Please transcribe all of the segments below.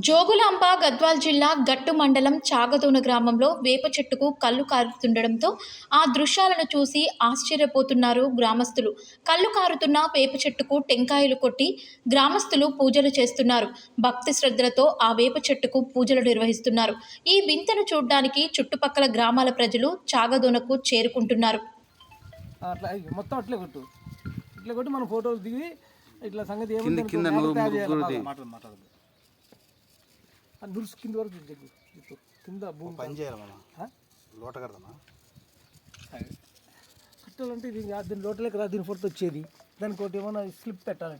జోగులాంబ గద్వాల్ జిల్లా గట్టు మండలం చాగదోన గ్రామంలో వేప చెట్టుకు కళ్ళు కారుతుండడంతో ఆ దృశ్యాలను చూసి ఆశ్చర్యపోతున్నారు గ్రామస్తులు. కళ్ళు కారుతున్న వేప చెట్టుకు టెంకాయలు కొట్టి గ్రామస్తులు పూజలు చేస్తున్నారు. భక్తి శ్రద్ధలతో ఆ వేప చెట్టుకు పూజలు నిర్వహిస్తున్నారు. ఈ వింతను చూడడానికి చుట్టుపక్కల గ్రామాల ప్రజలు చాగదోనకు చేరుకుంటున్నారు. మనం ఫోటోలు దిగి ఇట్లా సంగతి నురుసు కింద వరకు కింద భూమి పని చేయాలి లోట కడదామా కట్టాలంటే ఇది దీని లోటలేక దీని ఫోటో వచ్చేది దానికి ఒకటి ఏమన్నా స్లిప్ పెట్టాలి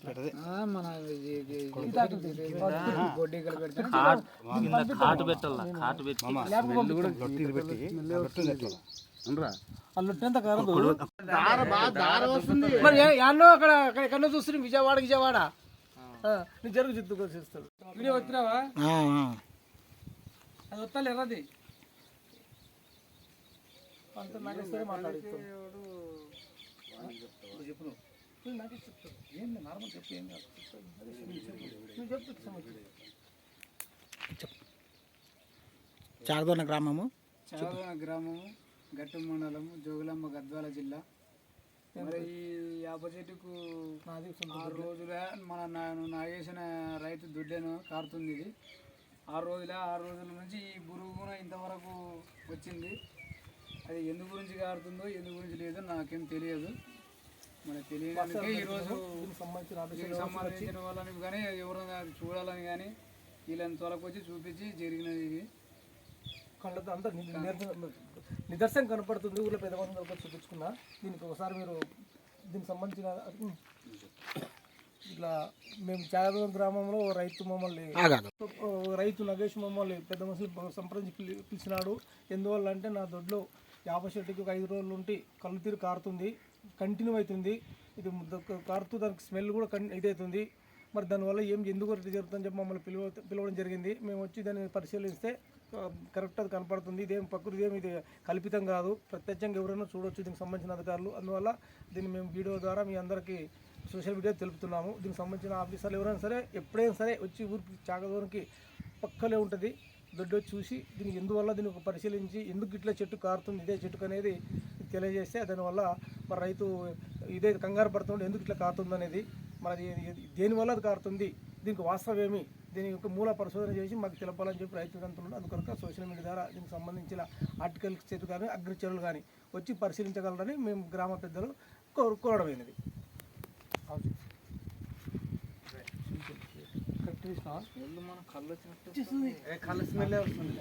అక్కడ ఎక్కడో చూస్తుంది విజయవాడ నీ జరుగు చిత్తుకు చేస్తాడు వీడియో వచ్చినావా అది వస్తాను ఎర్రది అంత నాకేస్తే మాట్లాడుతాడు చెప్పు నాకే చెప్తాడు ఏం నార్మల్ చెప్పు ఏం కాదు నువ్వు చెప్తా చాగదోన గ్రామము గట్టు మండలము జోగులాంబ గద్వాల జిల్లా. మరి ఈ వేప చెట్టుకు 6 రోజులే మన నాగేసిన రైతు దుడ్డెను కారుతుంది. ఇది 6 రోజుల నుంచి ఈ బురుగున ఇంతవరకు వచ్చింది. అది ఎందు గురించి కారుతుందో ఎందు గురించి లేదో నాకేం తెలియదు. మరి తెలియడానికి ఈరోజు సంబంధించిన వాళ్ళని కానీ ఎవరైనా చూడాలని కానీ వీళ్ళని తొలకొచ్చి చూపించి జరిగినది. ఇది కళ్ళతో అంతా నిదర్శనం కనపడుతుంది. ఊళ్ళో పెద్దమంది చూపించుకున్నా. దీనికి ఒకసారి మీరు దీనికి సంబంధించిన ఇట్లా మేము చాగదోన గ్రామంలో రైతు నగేష్ మమ్మల్ని పెద్ద మనుషులు సంప్రదించి పిలిచినాడు. ఎందువల్ల అంటే నా దొడ్లో వేప చెట్టుకి ఒక 5 రోజులు ఉంటే కళ్ళు తీరు కారుతుంది, కంటిన్యూ అవుతుంది. ఇది కారుతూ దానికి స్మెల్ కూడా ఇదవుతుంది. మరి దానివల్ల ఎందుకు జరుగుతుందని చెప్పి మమ్మల్ని పిలవడం జరిగింది. మేము వచ్చి దాన్ని పరిశీలిస్తే కరెక్ట్ అది కనపడుతుంది. ఇదేం ప్రకృతి ఇది కల్పితం కాదు, ప్రత్యక్షంగా ఎవరైనా చూడవచ్చు దీనికి సంబంధించిన అధికారులు. అందువల్ల దీన్ని మేము వీడియో ద్వారా మీ అందరికీ సోషల్ మీడియా తెలుపుతున్నాము. దీనికి సంబంధించిన ఆఫీసర్లు ఎవరైనా సరే ఎప్పుడైనా సరే వచ్చి ఊరికి చాగదోనికి పక్కలే ఉంటుంది దొడ్డు చూసి దీనికి ఎందువల్ల దీన్ని ఒక పరిశీలించి ఎందుకు ఇట్లా చెట్టు కారుతుంది ఇదే చెట్టుకు అనేది తెలియజేస్తే దానివల్ల మరి రైతు ఇదే కంగారు పడుతుంది ఎందుకు ఇట్లా కారుతుంది అనేది, మరి దేనివల్ల అది కారుతుంది, దీనికి వాస్తవం ఏమి, దీని యొక్క మూల పరిశోధన చేసి మాకు తెలపాలని చెప్పి రైతులు అంటున్నాడు. అందుకొరకు సోషల్ మీడియా ద్వారా దీనికి సంబంధించిన ఆర్టికల్ చేతులు కానీ అగ్రిచరులు కానీ వచ్చి పరిశీలించగలరని మేము గ్రామ పెద్దలు కోరడమైనది. కళ్ళు స్మెల్ వస్తుంది.